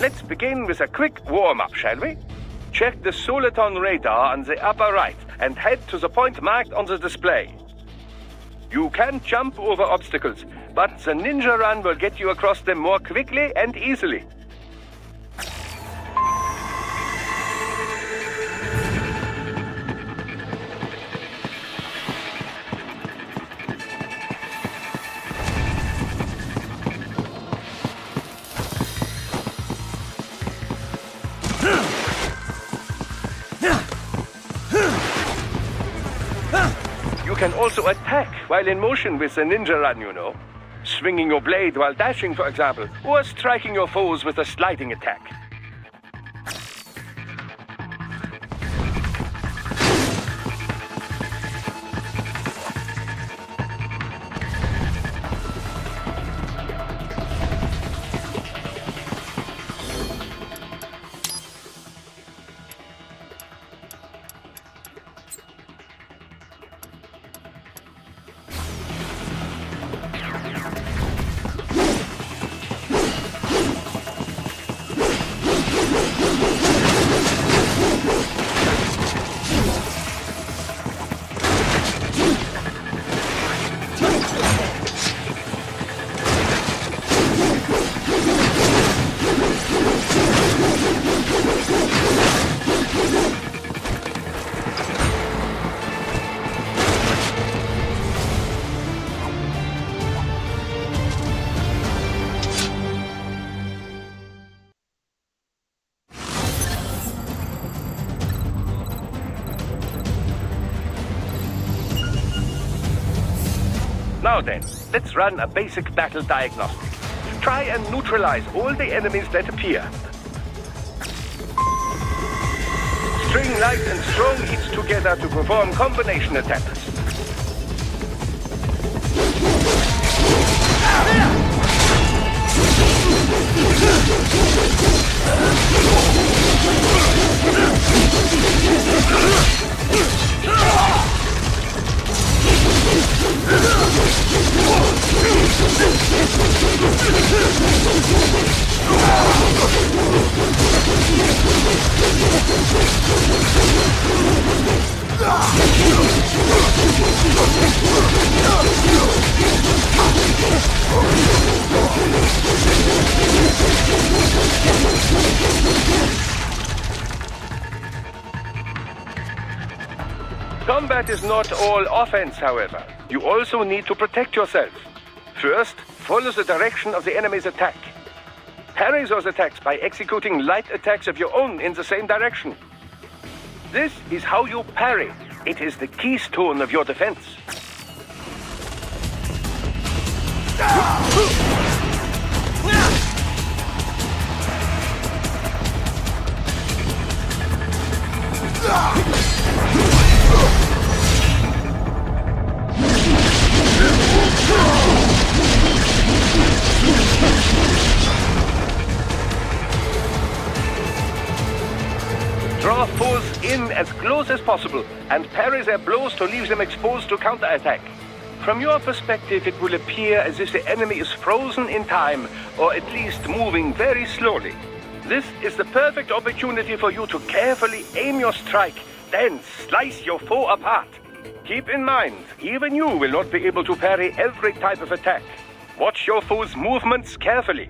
Let's begin with a quick warm-up, shall we? Check the Soliton radar on the upper right and head to the point marked on the display. You can jump over obstacles, but the ninja run will get you across them more quickly and easily. You can also attack while in motion with the ninja run, you know. Swinging your blade while dashing, for example, or striking your foes with a sliding attack. Now then, let's run a basic battle diagnostic. Try and neutralize all the enemies that appear. String light and strong hits together to perform combination attacks. Combat is not all offense, however. You also need to protect yourself. First, follow the direction of the enemy's attack. Parry those attacks by executing light attacks of your own in the same direction. This is how you parry. It is the keystone of your defense. Draw foes in as close as possible and parry their blows to leave them exposed to counterattack. From your perspective, it will appear as if the enemy is frozen in time, or at least moving very slowly. This is the perfect opportunity for you to carefully aim your strike, then slice your foe apart. Keep in mind, even you will not be able to parry every type of attack. Watch your foe's movements carefully.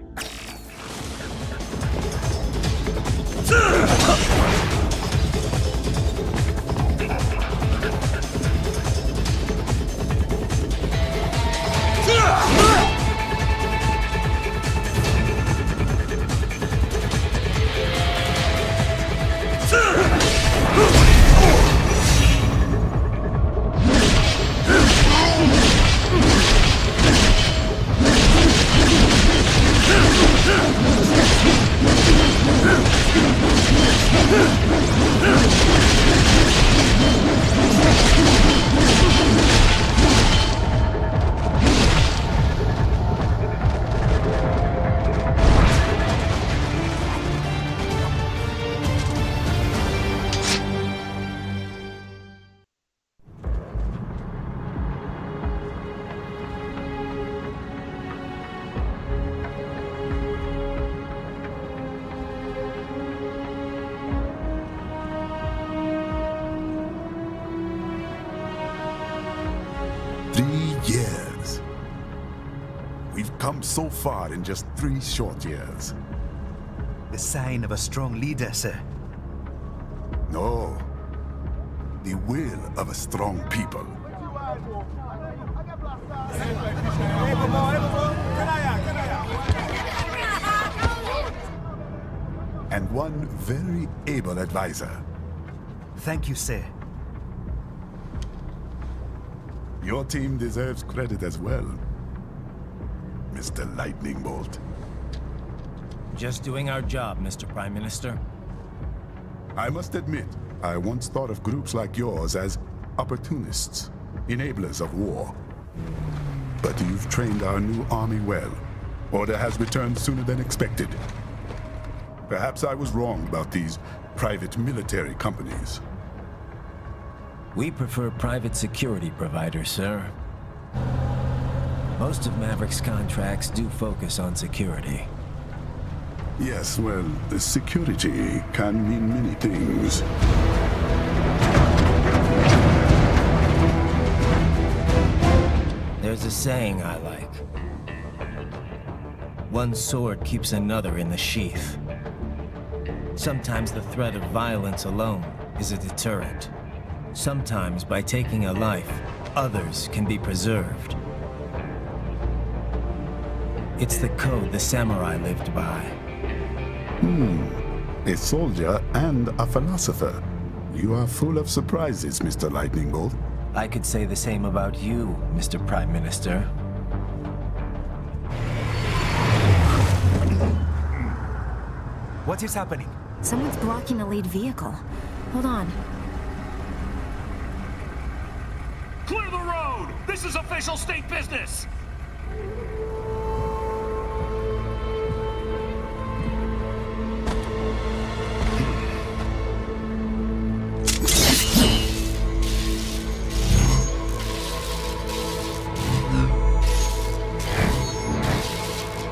3 years. We've come so far in just 3 short years. The sign of a strong leader, sir. No. The will of a strong people. And one very able advisor. Thank you, sir. Your team deserves credit as well, Mr. Lightning Bolt. Just doing our job, Mr. Prime Minister. I must admit, I once thought of groups like yours as opportunists, enablers of war. But you've trained our new army well. Order has returned sooner than expected. Perhaps I was wrong about these private military companies. We prefer private security providers, sir. Most of Maverick's contracts do focus on security. Yes, well, security can mean many things. There's a saying I like. One sword keeps another in the sheath. Sometimes the threat of violence alone is a deterrent. Sometimes by taking a life, others can be preserved. It's the code the samurai lived by. A soldier and a philosopher. You are full of surprises, Mr. Lightning Bolt. I could say the same about you, Mr. Prime Minister. What is happening? Someone's blocking the lead vehicle. Hold on. Clear the road! This is official state business!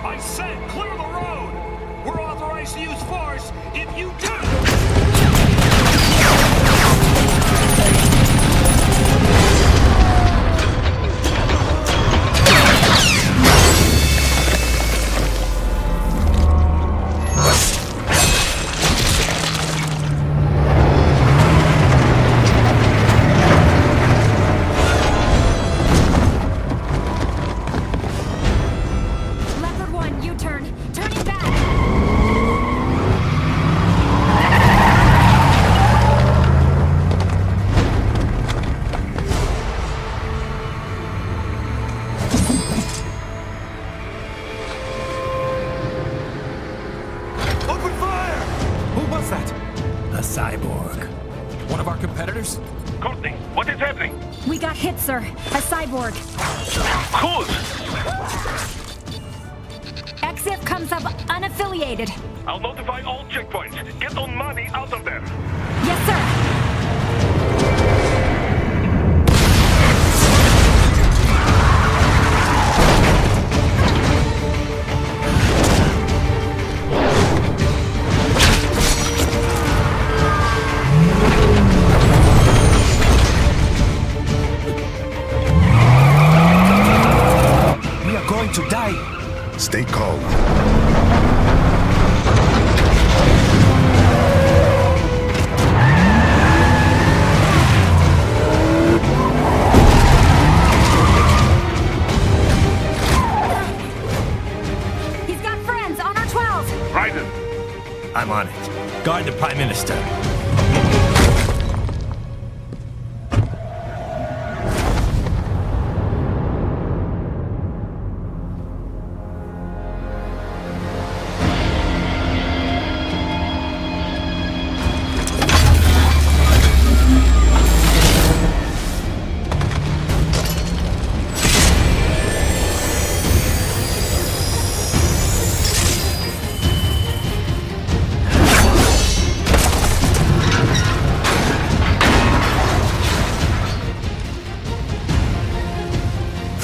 I said clear the road! We're authorized to use force if you do! Leopard 1, U-turn. Turning back. Open fire! Who was that? A cyborg. One of our competitors? Courtney, what is happening? We got hit, sir. A cyborg. Whose? XF comes up unaffiliated. I'll notify all checkpoints. Get on money out of there. Yes, sir. We are going to die. Stay calm. He's got friends on our 12. Raiden, I'm on it. Guard the Prime Minister.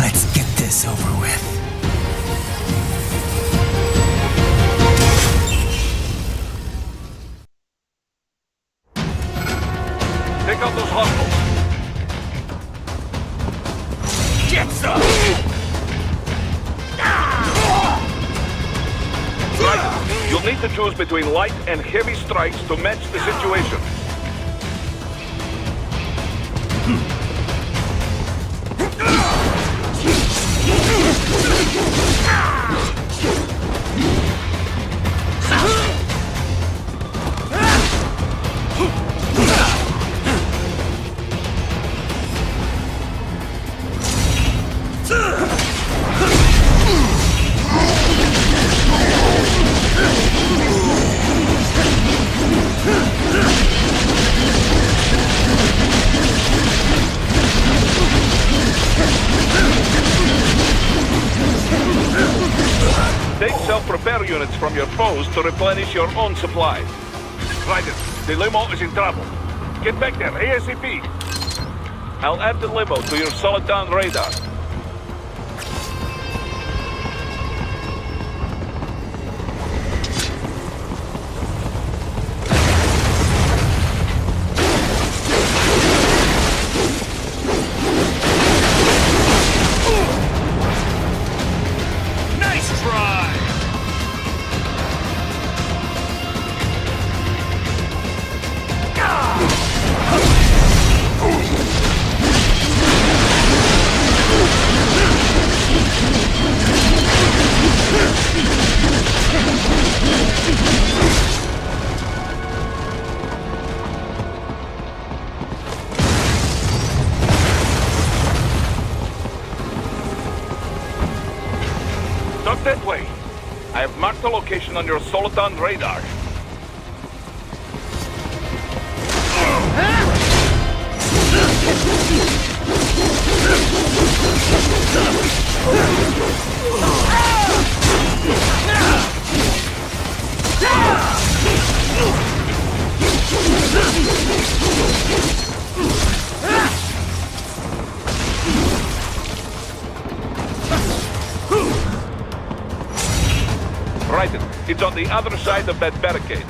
Let's get this over with. take out those hostiles. Get some! Right. You'll need to choose between light and heavy strikes to match the situation. Take self-repair units from your foes to replenish your own supplies. Raiden, the limo is in trouble. Get back there, ASAP. I'll add the limo to your solid-down radar. Nice try! Not that way. I have marked the location on your Soliton radar. Raiden, it's on the other side of that barricade.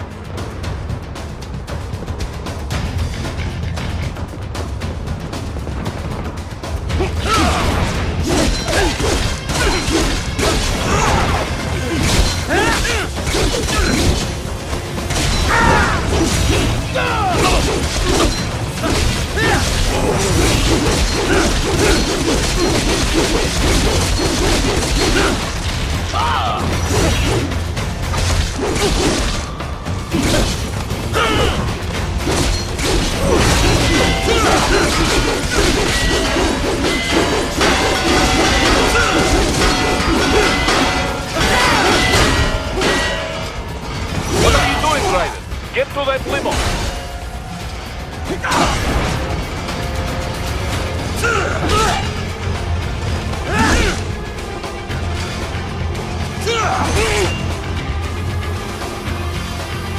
What are you doing, Raiden? Get to that limo.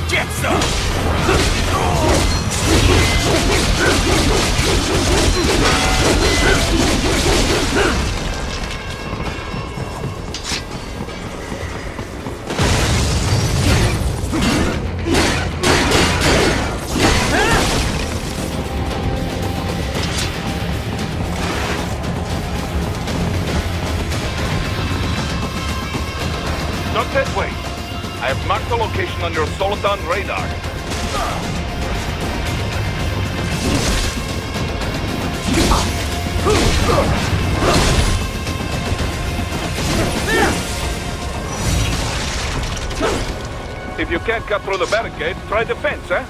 Get some! Not that way. I have marked the location on your Soliton radar. If you can't cut through the barricade, try the fence, eh?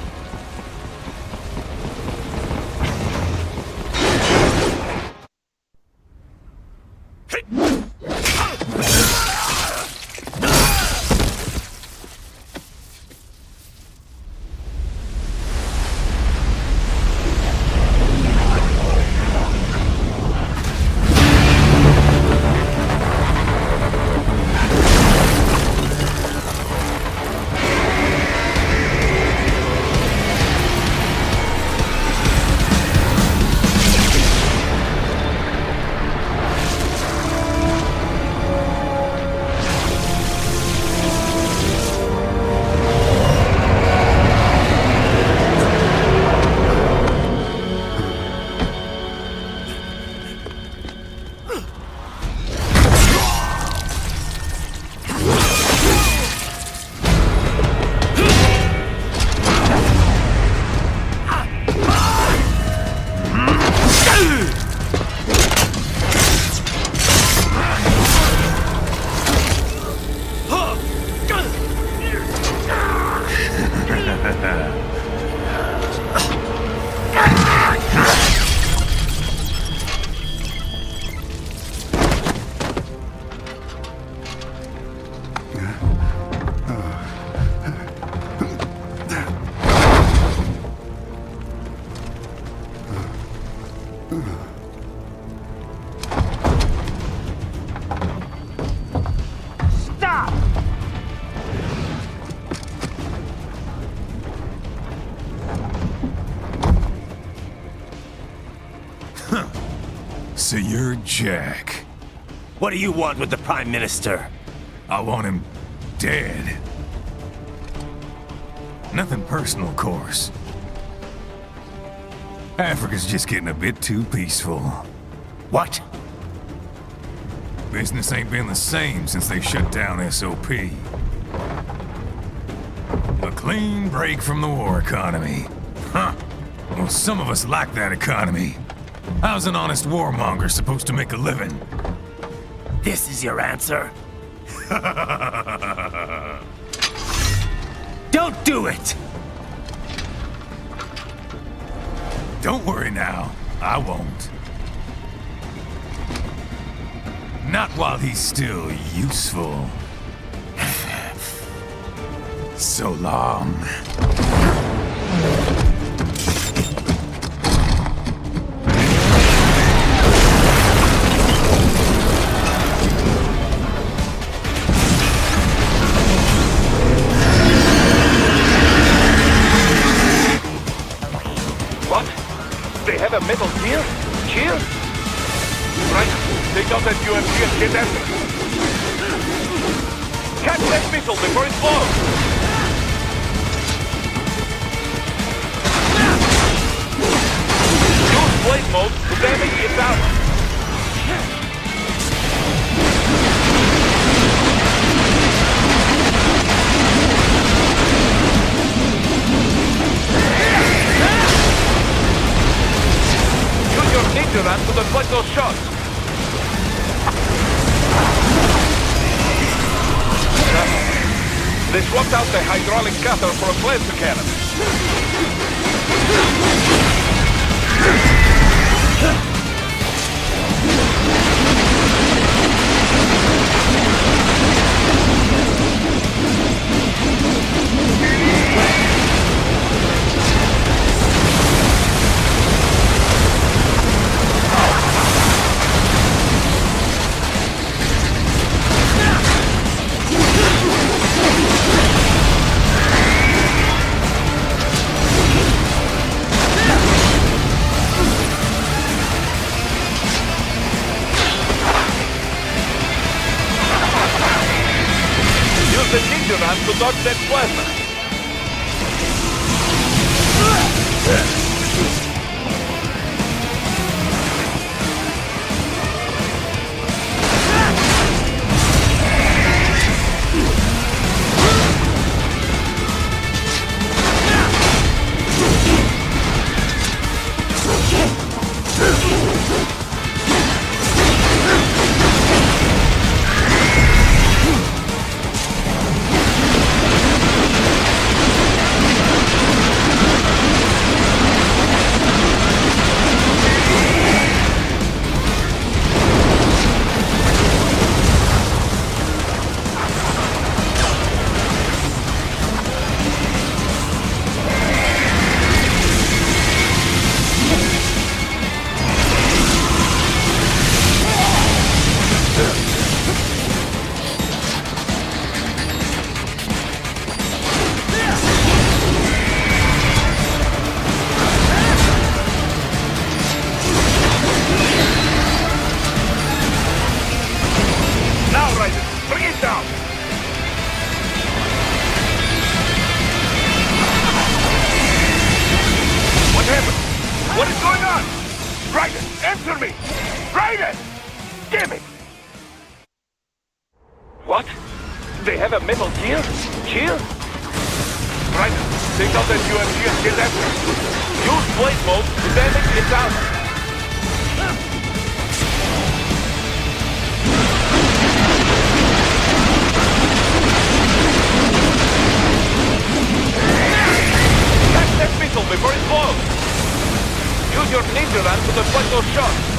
You're Jack. What do you want with the Prime Minister? I want him dead. Nothing personal, of course. Africa's just getting a bit too peaceful. What? Business ain't been the same since they shut down SOP. A clean break from the war economy. Huh. Well, some of us like that economy. How's an honest warmonger supposed to make a living? This is your answer? Don't do it! Don't worry now. I won't. Not while he's still useful. So long. What? They have a metal gear? Shield? Right. Take out that UMP and get after it. Catch that missile before it blows! Use blade mode to damage its armor. Use your ninja ram to deflect those shots. They swapped out the hydraulic cutter for a plasma cannon. Use the ninja ram to dodge that plasma. Now, Raiden, bring it down! What happened? What is going on? Raiden, answer me! Raiden! Damn it! What? They have a metal gear? Shield? Raiden, take out that UMP and get after it. Use blade mode to damage its armor. Catch that missile before it blows! Use your ninja ram to deflect those shots!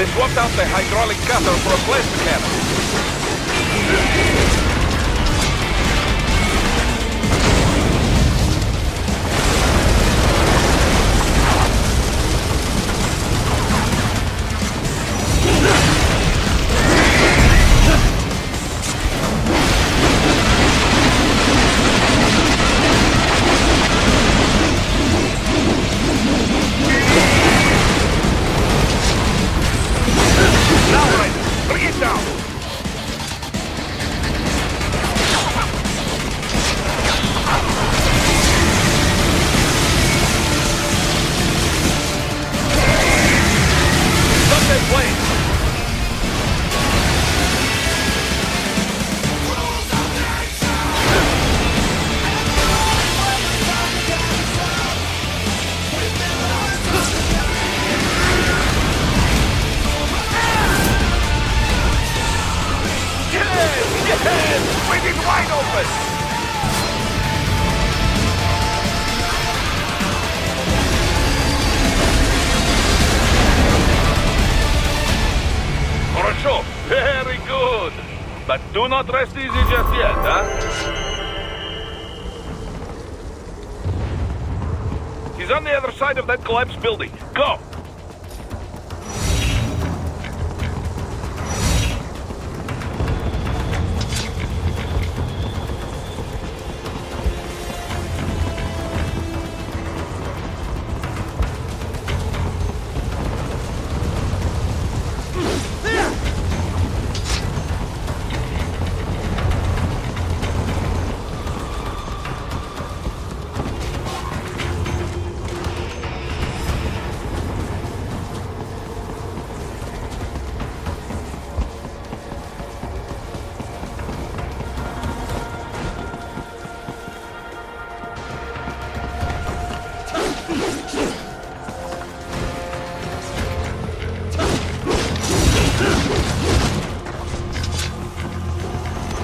They swapped out the hydraulic cutter for a plastic cannon. Now, Raiden, bring it down! Stop that plane! Yes! Swing it wide open! Хорошо, very good. But do not rest easy just yet, huh? He's on the other side of that collapsed building. Go!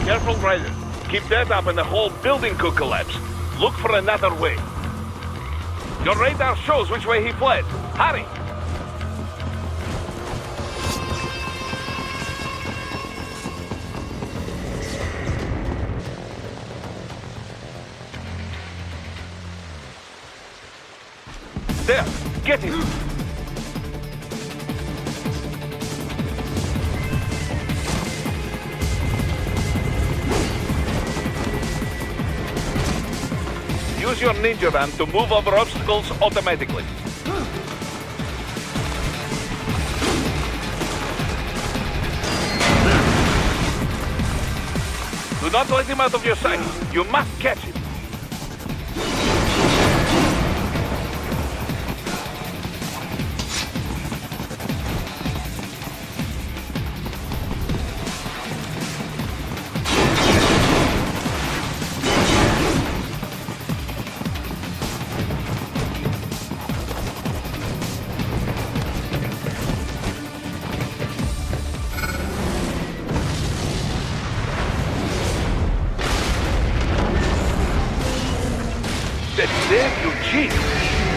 Careful, Raiden. Keep that up and the whole building could collapse. Look for another way. Your radar shows which way he fled. Hurry! There! Get him! Use your ninja van to move over obstacles automatically. Do not let him out of your sight. You must catch him. There you cheat.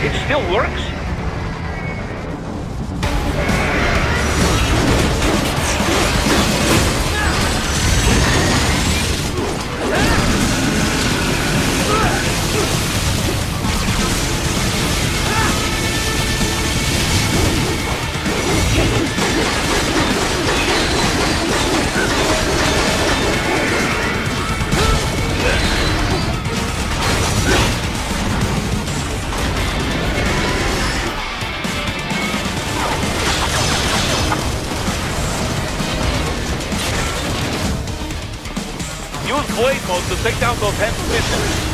It still works? Use blade mode to take down those hand missiles.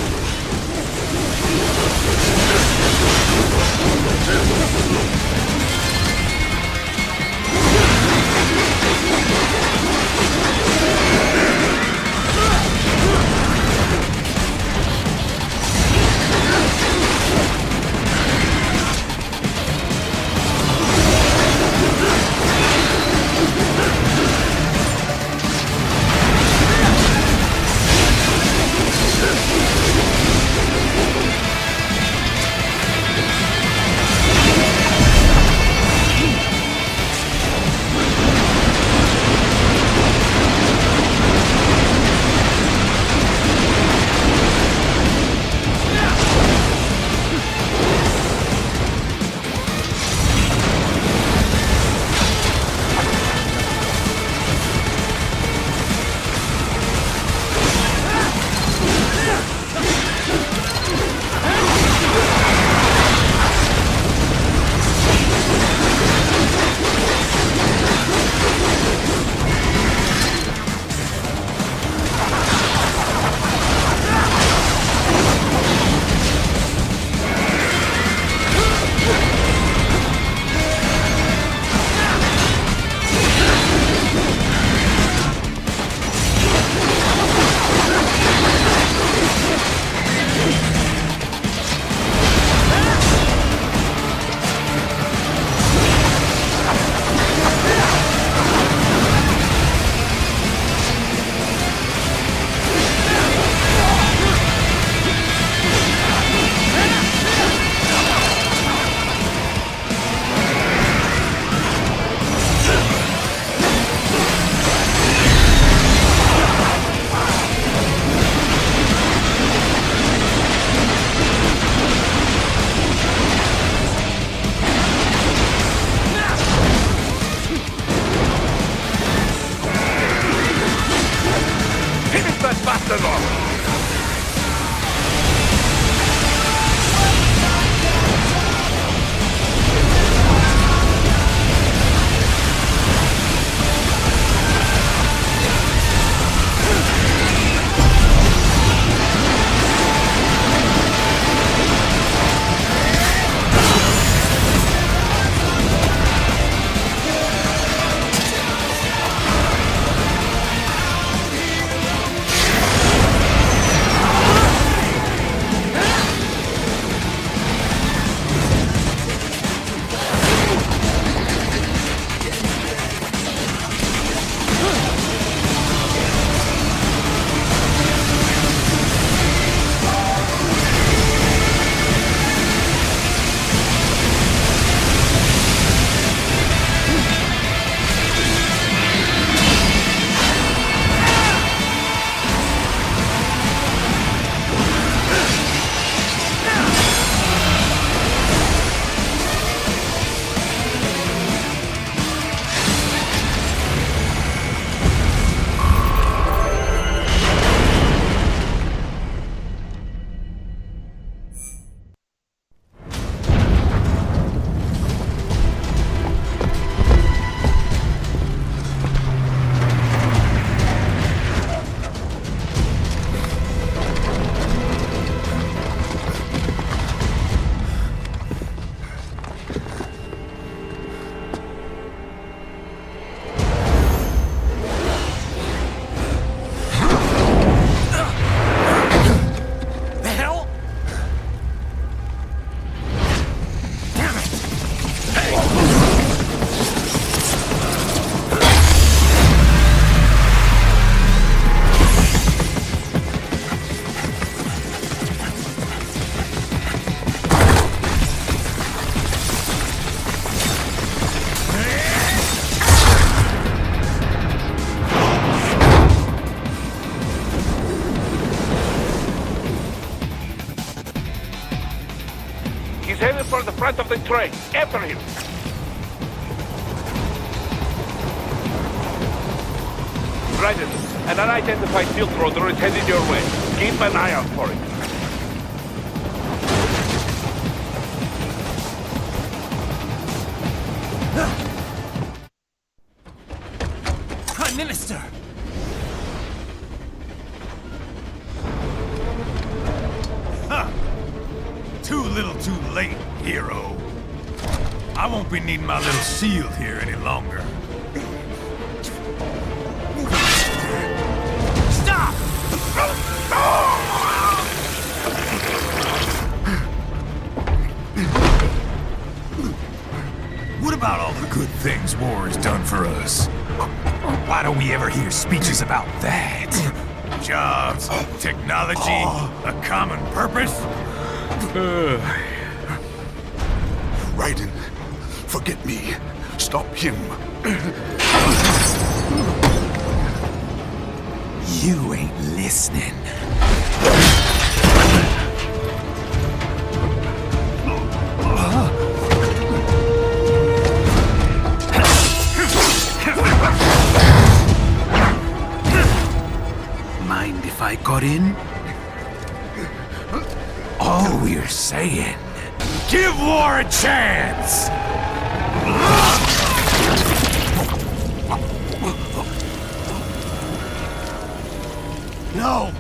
over the front of the train. After him. Raiden, an unidentified field roader is headed your way. Keep an eye out for it. Prime Minister! Too little too late, hero. I won't be needing my little shield here any longer. Stop! What about all the good things war has done for us? Why don't we ever hear speeches about that? Jobs, technology, a common purpose? Raiden, forget me. Stop him. You ain't listening. Mind if I got in? All we're saying, give war a chance! No!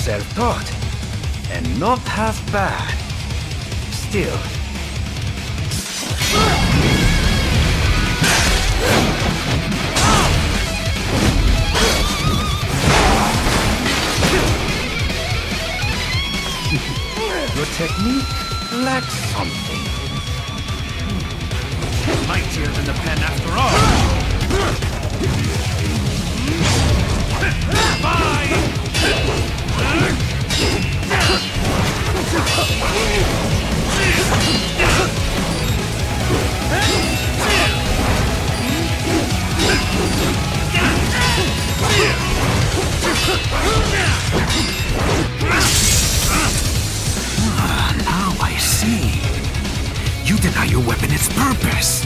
Self-taught, and not half bad. Still. Your technique lacks something. Mightier than the pen after all. Bye! Now I see. You deny your weapon its purpose.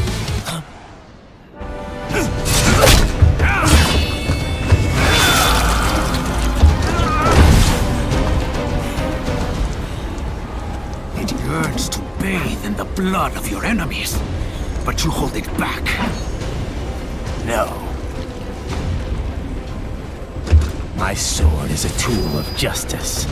It yearns to bathe in the blood of your enemies, but you hold it back. No. My sword is a tool of justice.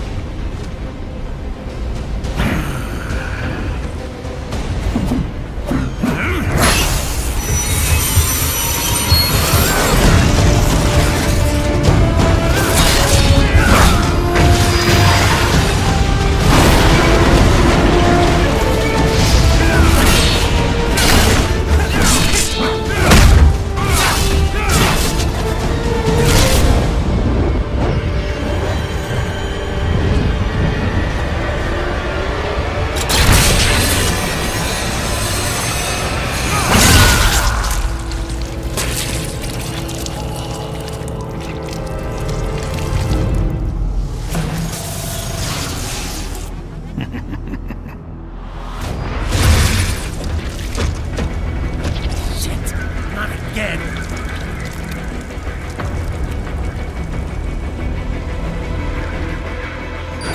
Get it!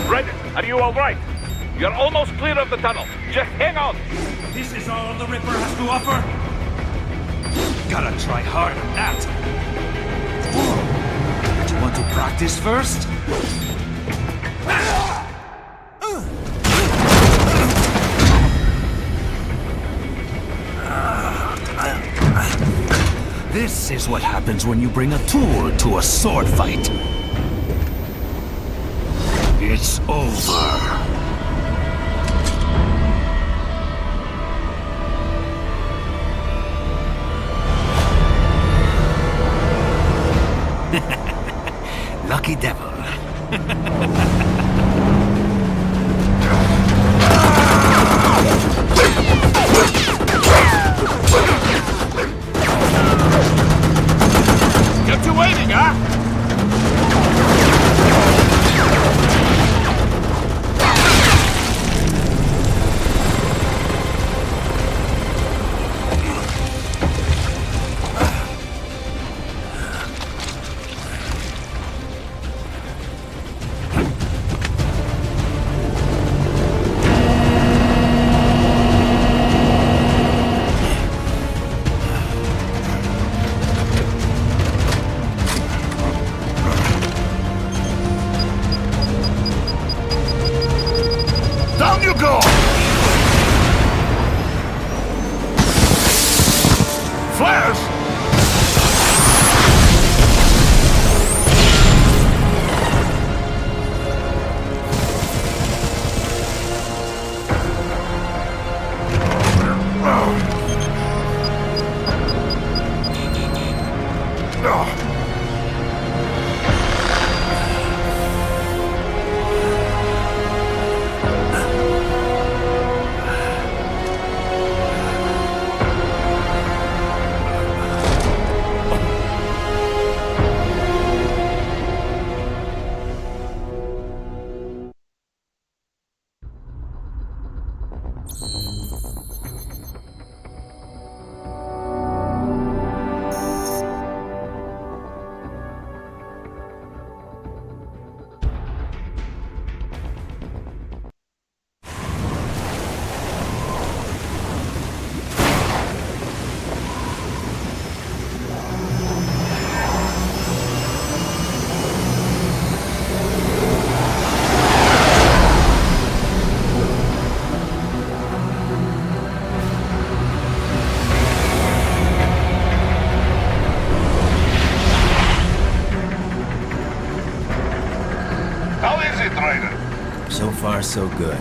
Raiden, are you all right? You're almost clear of the tunnel. Just hang on. This is all the Ripper has to offer? Gotta try hard at that. Do you want to practice first? This is what happens when you bring a tool to a sword fight. It's over. Lucky devil. Get to waiting, huh? Down you go! Flares! How is it, Raiden? So far, so good.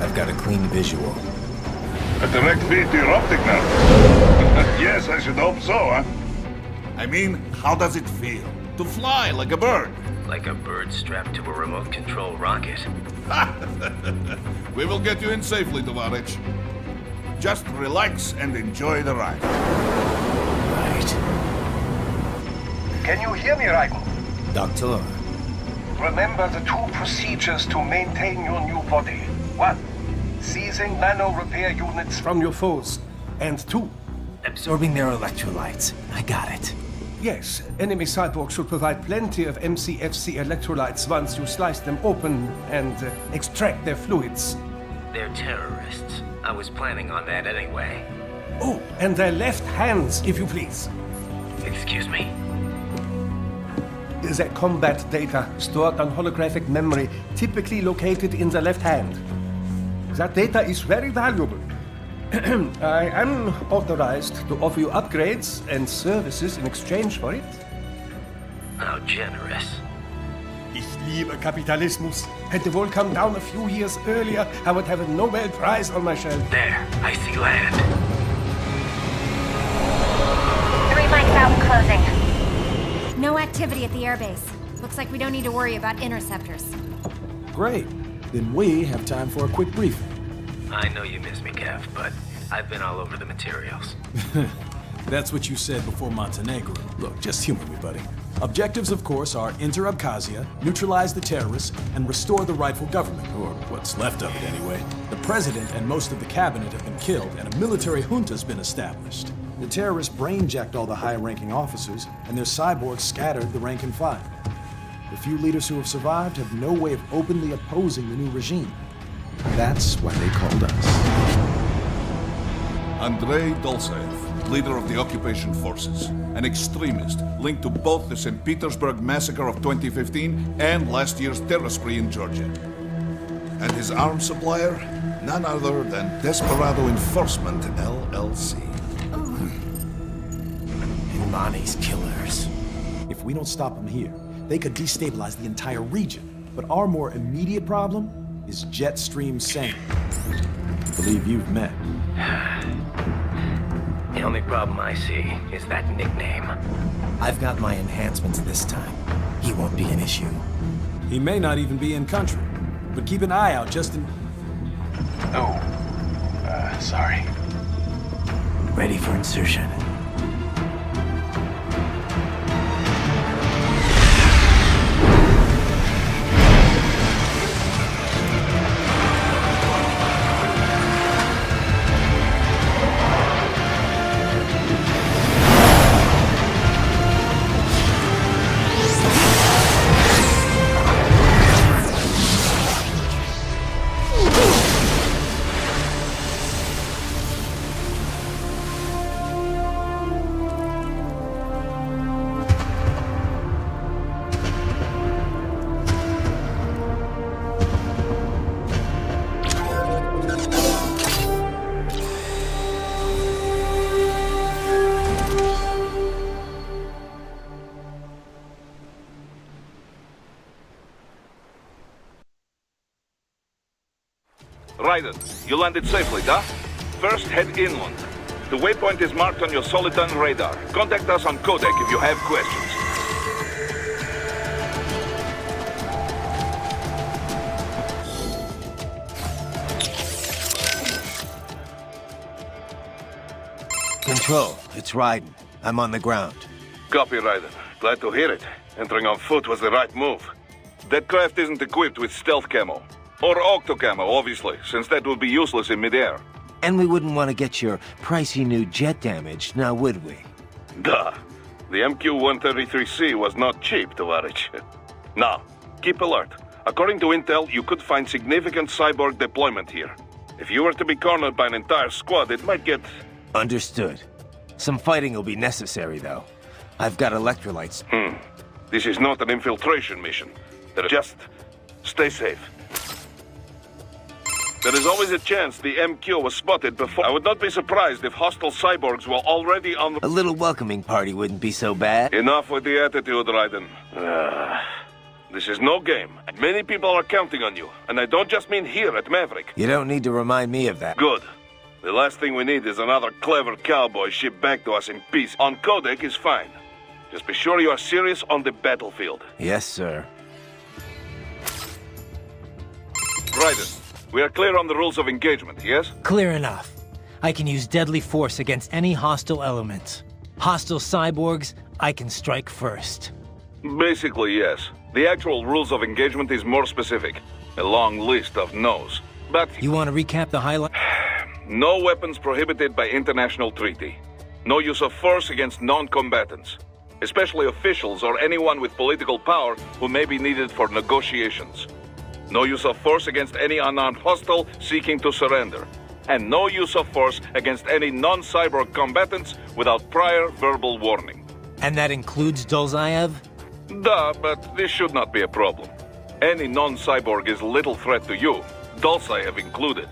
I've got a clean visual. A direct feed to your optic now. Yes, I should hope so, huh? I mean, how does it feel? To fly like a bird? Like a bird strapped to a remote control rocket. We will get you in safely, Tovarich. Just relax and enjoy the ride. Right. Can you hear me, Raiden? Doctor. Remember the two procedures to maintain your new body. 1. Seizing nano repair units from your foes. And 2. Absorbing their electrolytes. I got it. Yes, enemy cyborgs should provide plenty of MCFC electrolytes once you slice them open and extract their fluids. They're terrorists. I was planning on that anyway. Oh, and their left hands, if you please. Excuse me? Their combat data stored on holographic memory, typically located in the left hand. That data is very valuable. I am authorized to offer you upgrades and services in exchange for it. How generous. Ich liebe Kapitalismus. Had the wall come down a few years earlier, I would have a Nobel Prize on my shelf. There, I see land. 3 mics out, closing. No activity at the airbase. Looks like we don't need to worry about interceptors. Great. Then we have time for a quick briefing. I know you miss me, Kev, but I've been all over the materials. That's what you said before Montenegro. Look, just humor me, buddy. Objectives, of course, are enter Abkhazia, neutralize the terrorists, and restore the rightful government, or what's left of it anyway. The president and most of the cabinet have been killed, and a military junta's been established. The terrorists brain-jacked all the high-ranking officers, and their cyborgs scattered the rank and file. The few leaders who have survived have no way of openly opposing the new regime. That's why they called us. Andrei Dolzaev, leader of the occupation forces, an extremist linked to both the St. Petersburg massacre of 2015 and last year's terror spree in Georgia. And his arms supplier, none other than Desperado Enforcement, LLC. Imani's killers. If we don't stop them here, they could destabilize the entire region. But our more immediate problem is Jetstream Sane. I believe you've met. The only problem I see is that nickname. I've got my enhancements this time. He won't be an issue. He may not even be in country, but keep an eye out just in... Sorry. Ready for insertion. Raiden, you landed safely, da? First, head inland. The waypoint is marked on your Soliton radar. Contact us on codec if you have questions. Control, it's Raiden. I'm on the ground. Copy, Raiden. Glad to hear it. Entering on foot was the right move. That craft isn't equipped with stealth camo. Or octo camo, obviously, since that would be useless in midair. And we wouldn't want to get your pricey new jet damaged, now would we? Duh. The MQ-133C was not cheap, Tovarich. Now, keep alert. According to intel, you could find significant cyborg deployment here. If you were to be cornered by an entire squad, it might get... Understood. Some fighting will be necessary, though. I've got electrolytes. This is not an infiltration mission. Just stay safe. There is always a chance the MQ was spotted before. I would not be surprised if hostile cyborgs were already on the... A little welcoming party wouldn't be so bad. Enough with the attitude, Raiden. This is no game. Many people are counting on you, and I don't just mean here at Maverick. You don't need to remind me of that. Good. The last thing we need is another clever cowboy shipped back to us in peace. On codec is fine. Just be sure you are serious on the battlefield. Yes, sir. Raiden. We are clear on the rules of engagement, yes? Clear enough. I can use deadly force against any hostile elements. Hostile cyborgs, I can strike first. Basically, yes. The actual rules of engagement is more specific. A long list of no's. But... You want to recap the highlight? No weapons prohibited by international treaty. No use of force against non-combatants. Especially officials or anyone with political power who may be needed for negotiations. No use of force against any unarmed hostile seeking to surrender. And no use of force against any non-cyborg combatants without prior verbal warning. And that includes Dolzaev? Duh, but this should not be a problem. Any non-cyborg is little threat to you, Dolzaev included.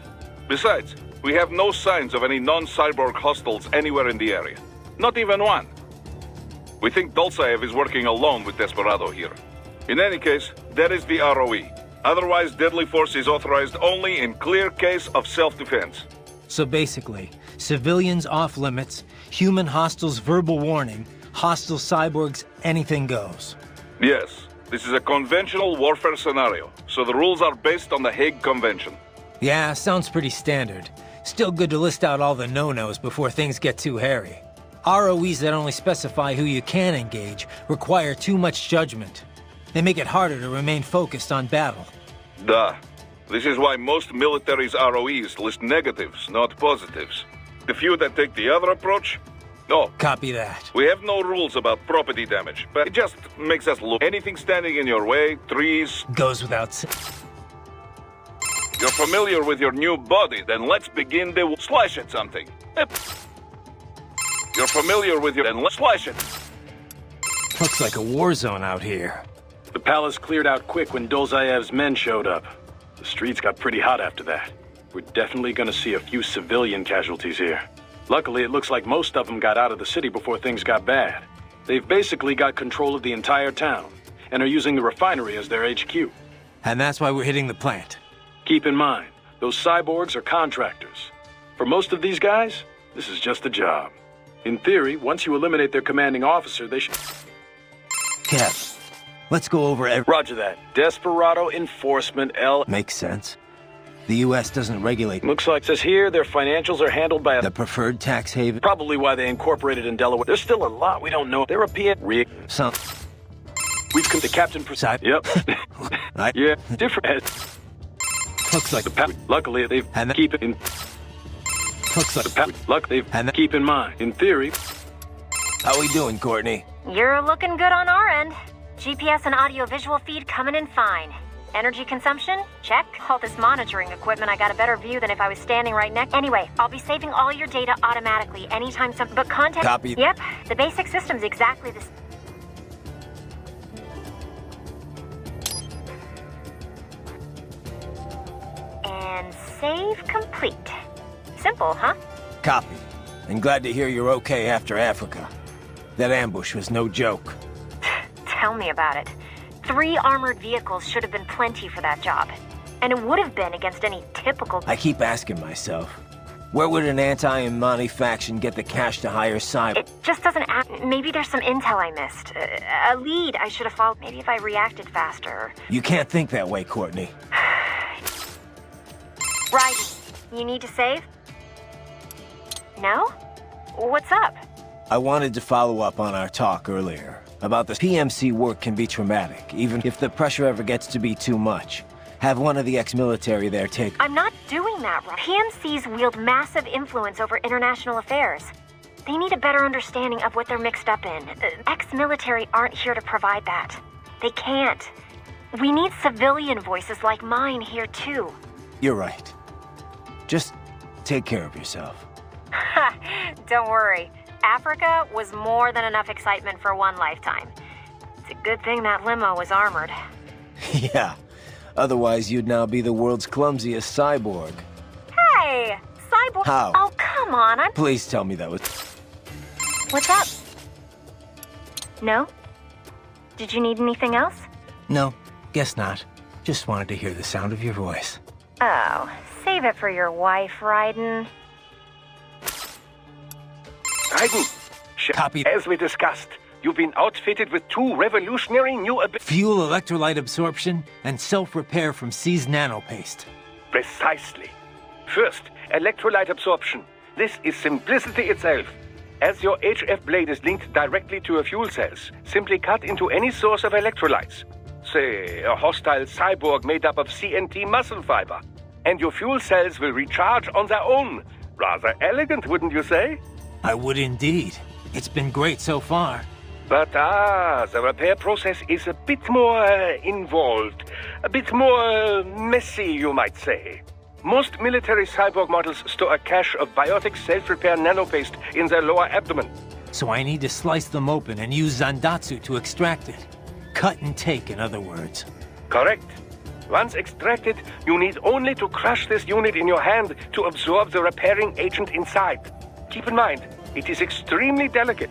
Besides, we have no signs of any non-cyborg hostiles anywhere in the area. Not even one. We think Dolzaev is working alone with Desperado here. In any case, that is the ROE. Otherwise, deadly force is authorized only in clear case of self-defense. So basically, civilians off limits, human hostiles verbal warning, hostile cyborgs, anything goes. Yes, this is a conventional warfare scenario, so the rules are based on the Hague Convention. Yeah, sounds pretty standard. Still good to list out all the no-nos before things get too hairy. ROEs that only specify who you can engage require too much judgment. They make it harder to remain focused on battle. Duh. This is why most militaries' ROEs list negatives, not positives. The few that take the other approach, No. Copy that. We have no rules about property damage, but it just makes us look. Anything standing in your way, trees... Goes without You're familiar with your new body, then let's begin the... Slash at something. You're familiar with your... Then let's slash it. Looks like a war zone out here. The palace cleared out quick when Dolzayev's men showed up. The streets got pretty hot after that. We're definitely gonna see a few civilian casualties here. Luckily, it looks like most of them got out of the city before things got bad. They've basically got control of the entire town, and are using the refinery as their HQ. And that's why we're hitting the plant. Keep in mind, those cyborgs are contractors. For most of these guys, this is just a job. In theory, once you eliminate their commanding officer, they should... Kev, let's go over every... Roger that. Desperado Enforcement L... Makes sense. The U.S. doesn't regulate... Looks like it says here their financials are handled by a... The preferred tax haven? Probably why they incorporated in Delaware. There's still a lot we don't know. They're a PN... Some... We've come to Captain Preside. Yep. Yeah, different... Looks like the luckily, they've... And keep it in... Looks like the luck they've... And keep in mind, in theory... How we doing, Courtney? You're looking good on our end. GPS and audio-visual feed coming in fine. Energy consumption? Check. All this monitoring equipment, I got a better view than if I was standing right next... Anyway, I'll be saving all your data automatically anytime some... But contact... Copy. Yep, the basic system's exactly the... And save complete. Simple, huh? Copy. And glad to hear you're okay after Africa. That ambush was no joke. Tell me about it. 3 armored vehicles should have been plenty for that job. And it would have been against any typical... I keep asking myself, where would an anti-Imani faction get the cash to hire cyber? It just doesn't act... Maybe there's some intel I missed. A lead I should have followed. Maybe if I reacted faster. You can't think that way, Courtney. Raiden, you need to save? No? What's up? I wanted to follow up on our talk earlier. About the PMC work can be traumatic, even if the pressure ever gets to be too much. Have one of the ex-military there take... I'm not doing that, Rob. PMCs wield massive influence over international affairs. They need a better understanding of what they're mixed up in. Ex-military aren't here to provide that. They can't. We need civilian voices like mine here, too. You're right. Just take care of yourself. Don't worry. Africa was more than enough excitement for one lifetime. It's a good thing that limo was armored. Yeah. Otherwise, you'd now be the world's clumsiest cyborg. Hey! Cyborg... How? Oh, come on, I'm... Please tell me that was... What's up? No? Did you need anything else? No, guess not. Just wanted to hear the sound of your voice. Oh, save it for your wife, Raiden. Raiden, Copy. As we discussed, you've been outfitted with 2 revolutionary new abilities. Fuel electrolyte absorption and self-repair from seized nanopaste. Precisely. First, electrolyte absorption. This is simplicity itself. As your HF blade is linked directly to your fuel cells, simply cut into any source of electrolytes. Say, a hostile cyborg made up of CNT muscle fiber. And your fuel cells will recharge on their own. Rather elegant, wouldn't you say? I would indeed. It's been great so far. But the repair process is a bit more involved. A bit more messy, you might say. Most military cyborg models store a cache of biotic self-repair nanopaste in their lower abdomen. So I need to slice them open and use Zandatsu to extract it. Cut and take, in other words. Correct. Once extracted, you need only to crush this unit in your hand to absorb the repairing agent inside. Keep in mind, it is extremely delicate.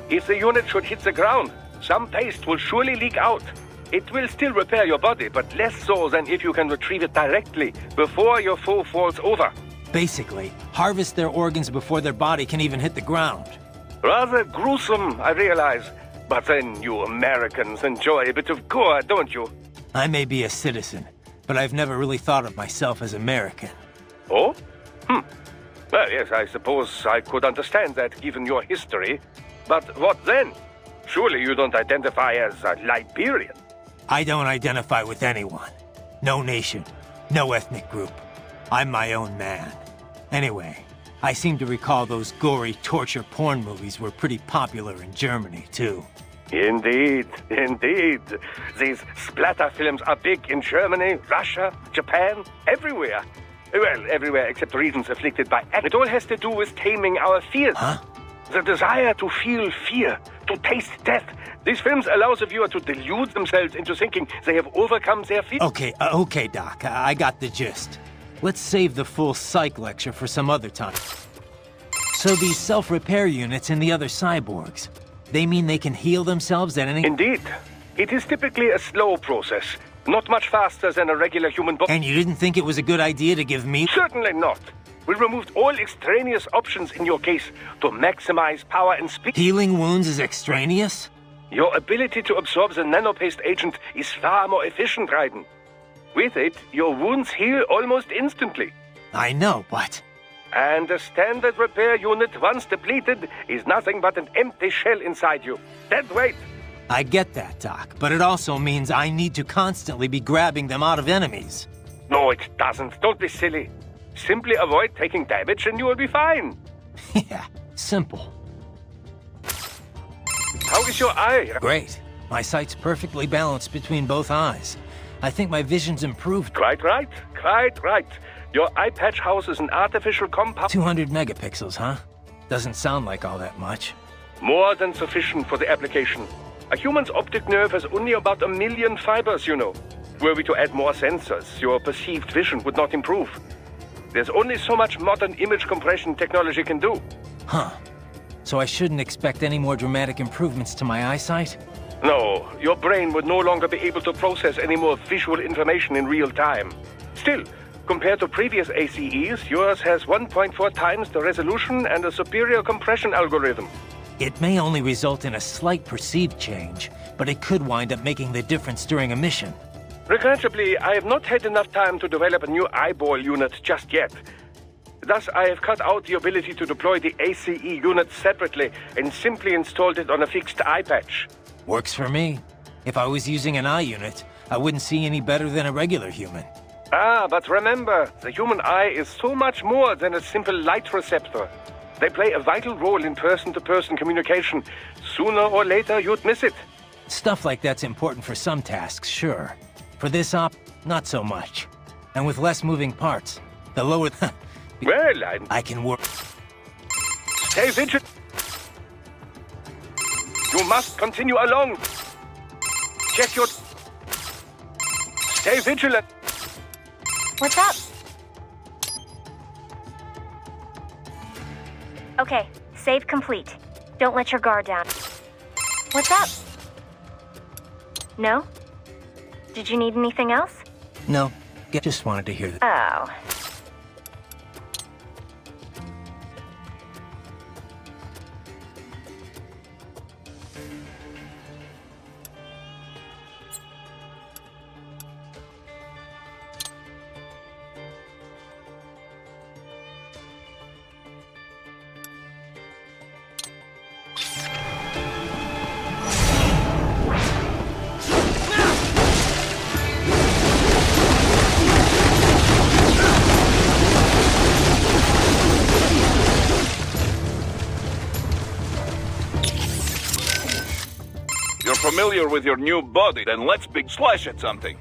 If the unit should hit the ground, some paste will surely leak out. It will still repair your body, but less so than if you can retrieve it directly before your foe falls over. Basically, harvest their organs before their body can even hit the ground. Rather gruesome, I realize. But then you Americans enjoy a bit of gore, don't you? I may be a citizen, but I've never really thought of myself as American. Oh? Well, yes, I suppose I could understand that given your history. But what then? Surely you don't identify as a Liberian. I don't identify with anyone. No nation, no ethnic group. I'm my own man. Anyway, I seem to recall those gory torture porn movies were pretty popular in Germany, too. Indeed, indeed. These splatter films are big in Germany, Russia, Japan, everywhere. Well, everywhere except regions afflicted by... It all has to do with taming our fears. Huh? The desire to feel fear, to taste death. These films allow the viewer to delude themselves into thinking they have overcome their fear. Okay, Doc. I got the gist. Let's save the full psych lecture for some other time. So these self-repair units in the other cyborgs, they mean they can heal themselves at any... Indeed. It is typically a slow process. Not much faster than a regular human body. And you didn't think it was a good idea to give me... Certainly not. We removed all extraneous options in your case to maximize power and speed. Healing wounds is extraneous? Your ability to absorb the nanopaste agent is far more efficient, Raiden. With it, your wounds heal almost instantly. I know, but... And a standard repair unit, once depleted, is nothing but an empty shell inside you. Dead weight. I get that, Doc, but it also means I need to constantly be grabbing them out of enemies. No, it doesn't. Don't be silly. Simply avoid taking damage and you will be fine. Yeah, simple. How is your eye? Great. My sight's perfectly balanced between both eyes. I think my vision's improved. Quite right. Your eye patch houses an artificial compound. 200 megapixels, huh? Doesn't sound like all that much. More than sufficient for the application. A human's optic nerve has only about 1 million fibers, you know. Were we to add more sensors, your perceived vision would not improve. There's only so much modern image compression technology can do. Huh. So I shouldn't expect any more dramatic improvements to my eyesight? No, your brain would no longer be able to process any more visual information in real time. Still, compared to previous ACEs, yours has 1.4 times the resolution and a superior compression algorithm. It may only result in a slight perceived change, but it could wind up making the difference during a mission. Regrettably, I have not had enough time to develop a new eyeball unit just yet. Thus, I have cut out the ability to deploy the ACE unit separately and simply installed it on a fixed eye patch. Works for me. If I was using an eye unit, I wouldn't see any better than a regular human. Ah, but remember, the human eye is so much more than a simple light receptor. They play a vital role in person-to-person communication. Sooner or later, you'd miss it. Stuff like that's important for some tasks, sure. For this op, not so much. And with less moving parts, the lower... Well, I can work... Stay vigilant. You must continue along. Check your... Stay vigilant. What's up? Okay, save complete. Don't let your guard down. What's up? No? Did you need anything else? No, just wanted to hear that. Oh. Familiar with your new body, then let's big slash at something.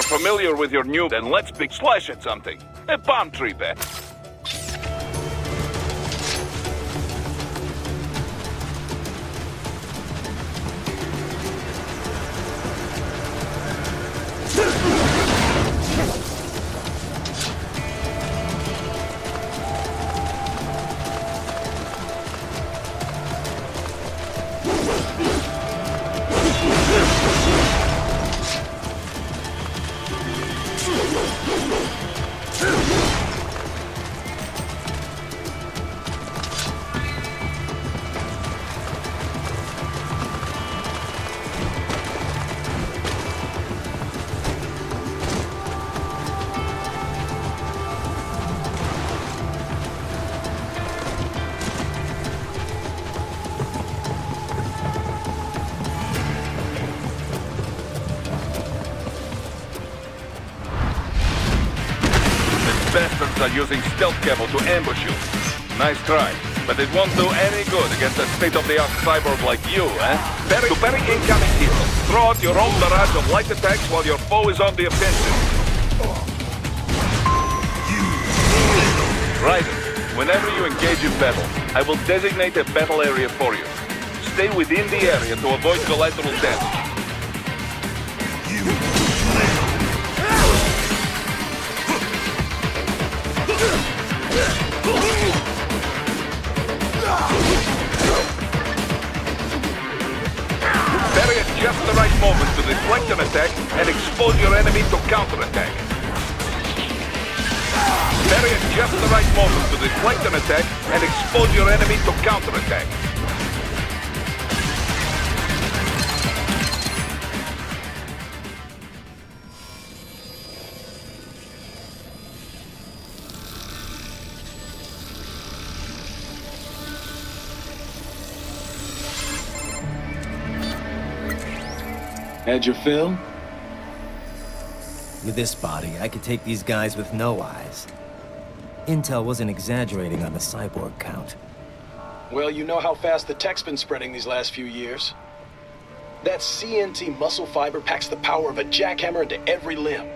Familiar with your new, then let's big slash at something. A bomb tree bet. Guards are using stealth camo to ambush you. Nice try, but it won't do any good against a state-of-the-art cyborg like you, eh? To bury incoming heroes, throw out your own barrage of light attacks while your foe is on the offensive. Raiden, whenever you engage in battle, I will designate a battle area for you. Stay within the area to avoid collateral damage. Parry at just the right moment to deflect an attack and expose your enemy to counterattack. Parry at just the right moment to deflect an attack and expose your enemy to counterattack. Had your fill? With this body, I could take these guys with no eyes. Intel wasn't exaggerating on the cyborg count. Well, you know how fast the tech's been spreading these last few years. That CNT muscle fiber packs the power of a jackhammer into every limb.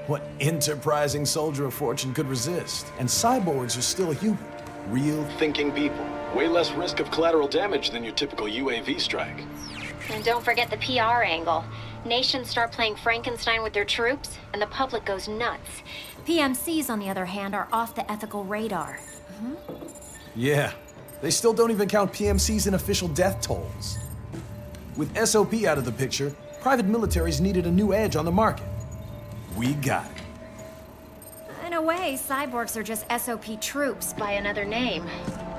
What enterprising soldier of fortune could resist? And cyborgs are still human. Real thinking people. Way less risk of collateral damage than your typical UAV strike. And don't forget the PR angle. Nations start playing Frankenstein with their troops, and the public goes nuts. PMCs, on the other hand, are off the ethical radar. Yeah, they still don't even count PMCs in official death tolls. With SOP out of the picture, private militaries needed a new edge on the market. We got it. In a way, cyborgs are just SOP troops by another name.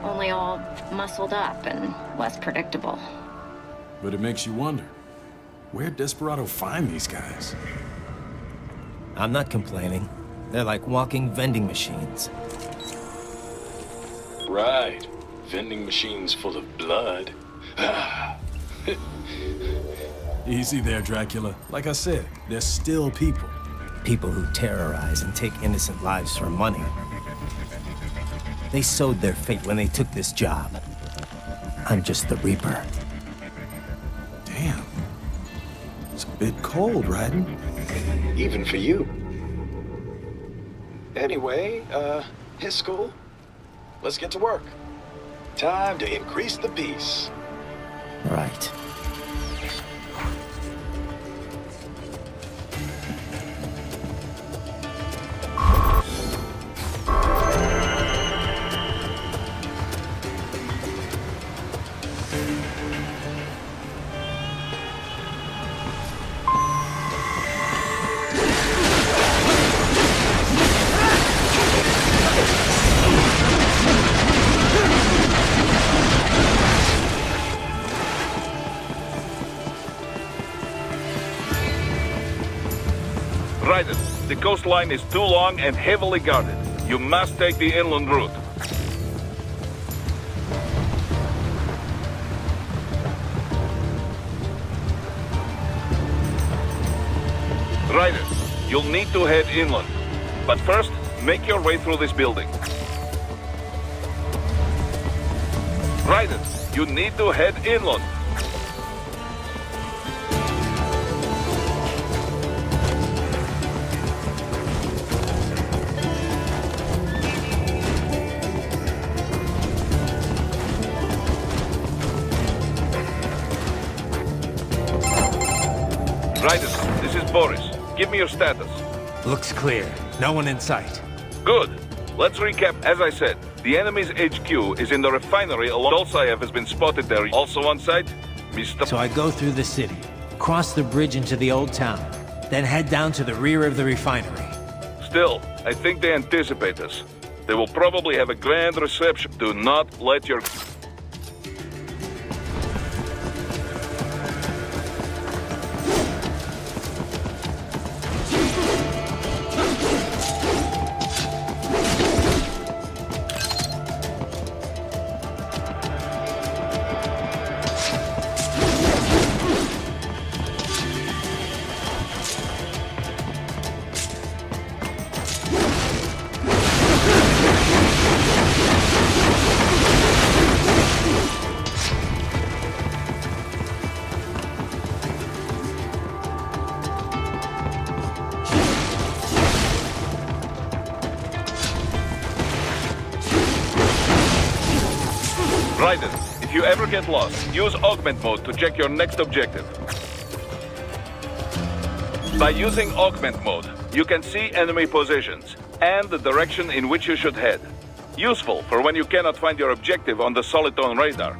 Only all muscled up and less predictable. But it makes you wonder, where'd Desperado find these guys? I'm not complaining. They're like walking vending machines. Right. Vending machines full of blood. Easy there, Dracula. Like I said, they're still people. People who terrorize and take innocent lives for money. They sowed their fate when they took this job. I'm just the Reaper. Damn. It's a bit cold, Raiden. Even for you. Anyway, his school. Let's get to work. Time to increase the peace. Right. Raiden, the coastline is too long and heavily guarded. You must take the inland route. Raiden, you'll need to head inland. But first, make your way through this building. Raiden, you need to head inland. Raiden, this is Boris. Give me your status. Looks clear. No one in sight. Good. Let's recap. As I said, the enemy's HQ is in the refinery along Dolsaev has been spotted there. Also on site, Mr. So I go through the city, cross the bridge into the old town, then head down to the rear of the refinery. Still, I think they anticipate us. They will probably have a grand reception. Do not let your... Raiden, if you ever get lost, use augment mode to check your next objective. By using augment mode, you can see enemy positions and the direction in which you should head. Useful for when you cannot find your objective on the solitone radar.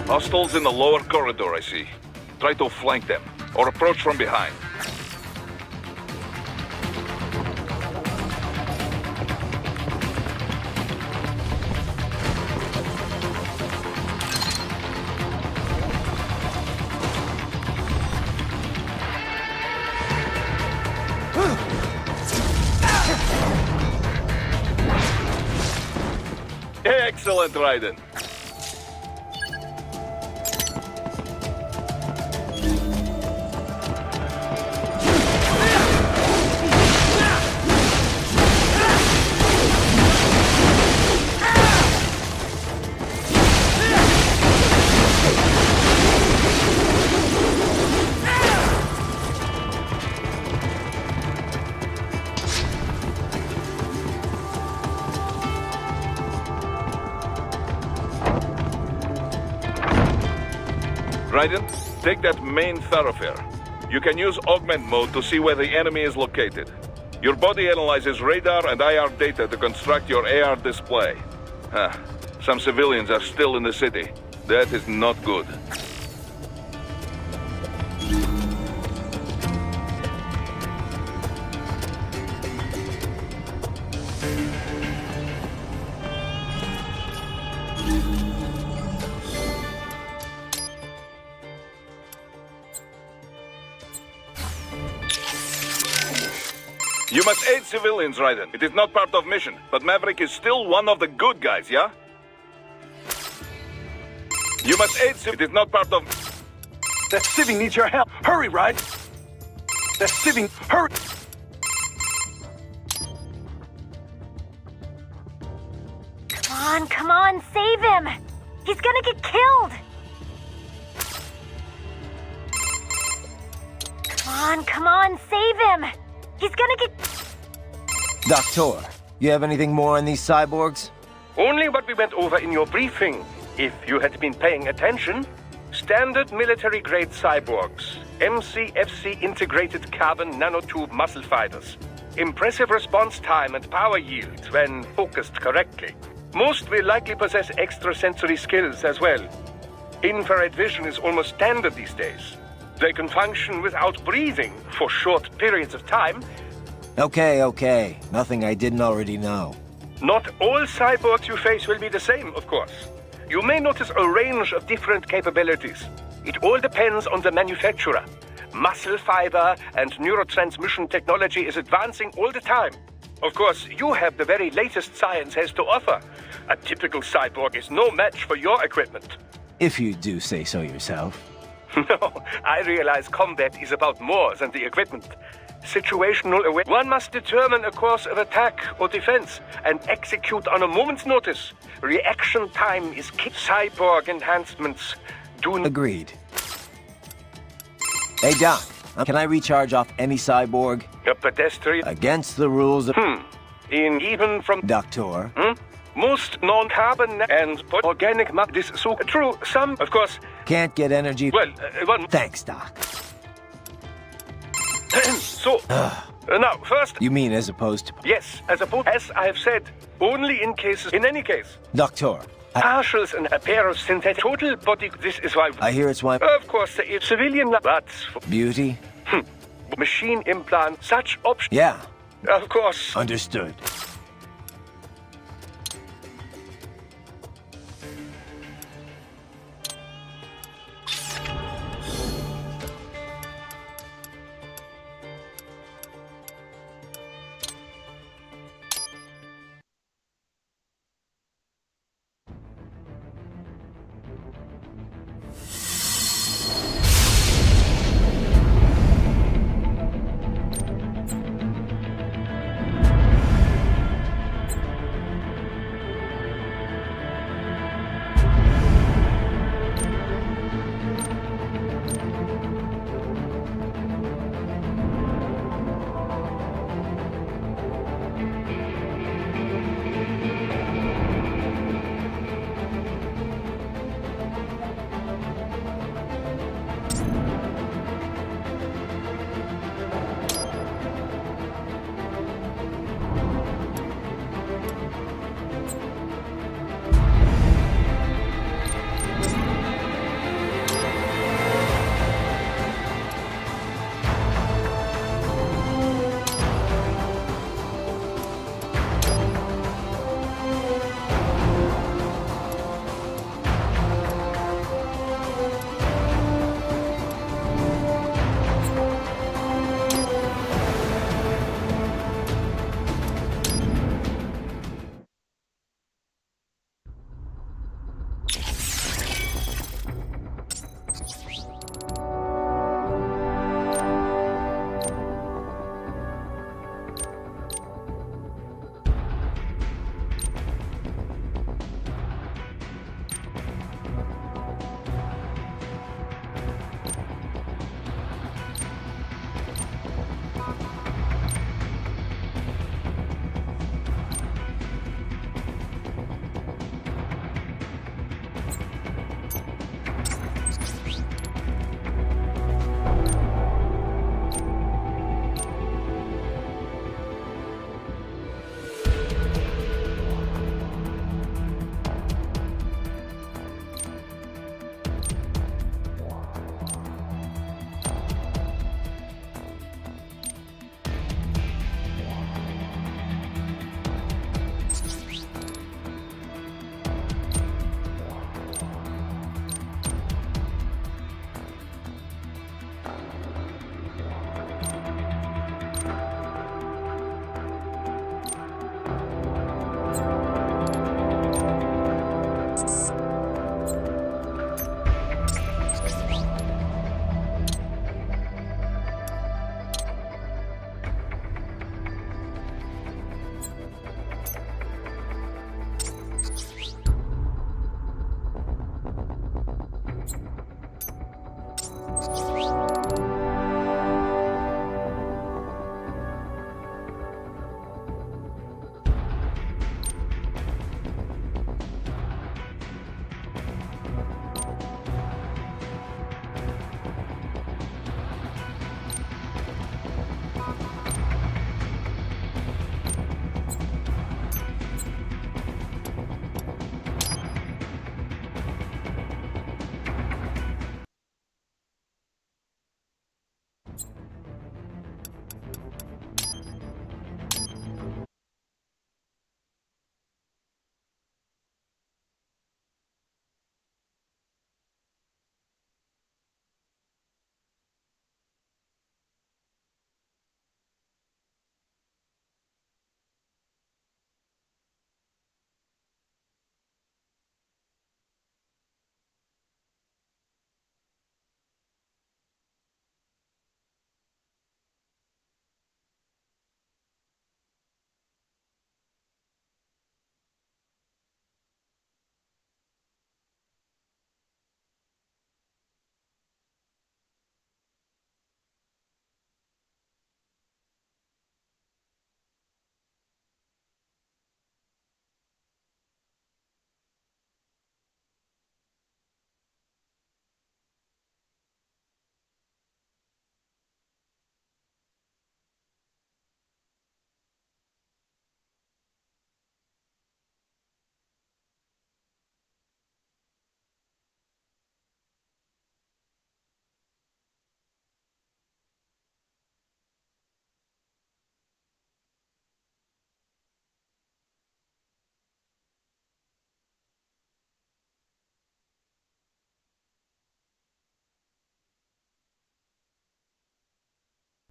Hostiles in the lower corridor, I see. Try to flank them, or approach from behind. Excellent, Raiden. Raiden, take that main thoroughfare. You can use augment mode to see where the enemy is located. Your body analyzes radar and IR data to construct your AR display. Some civilians are still in the city. That is not good. You must aid civilians, Raiden. It is not part of mission, but Maverick is still one of the good guys, yeah? You must aid It is not part of... That civvy needs your help. Hurry, Raiden. That civvy... Hurry! Come on, save him! He's gonna get killed! Come on, save him! He's gonna get... Doctor, you have anything more on these cyborgs? Only what we went over in your briefing, if you had been paying attention. Standard military-grade cyborgs. MCFC integrated carbon nanotube muscle fibers. Impressive response time and power yield when focused correctly. Most will likely possess extrasensory skills as well. Infrared vision is almost standard these days. They can function without breathing for short periods of time. Okay. Nothing I didn't already know. Not all cyborgs you face will be the same, of course. You may notice a range of different capabilities. It all depends on the manufacturer. Muscle fiber and neurotransmission technology is advancing all the time. Of course, you have the very latest science has to offer. A typical cyborg is no match for your equipment. If you do say so yourself. No, I realize combat is about more than the equipment. situational awareness. One must determine a course of attack or defense and execute on a moment's notice. Reaction time is key. Cyborg enhancements do not... Agreed. Hey, Doc, can I recharge off any cyborg? A pedestrian... Against the rules of... Even from... Doctor. Most non-carbon and organic this so true. Some, of course... Can't get energy... Well, one... Thanks, Doc. So... now, first... You mean as opposed to... Yes, as opposed... As I have said, only in cases... In any case... Doctor. Partials and a pair of synthetic... Total body... This is why... I hear it's why... Of course, it's civilian... But... Beauty? Machine implant... Such options... Yeah. Of course. Understood.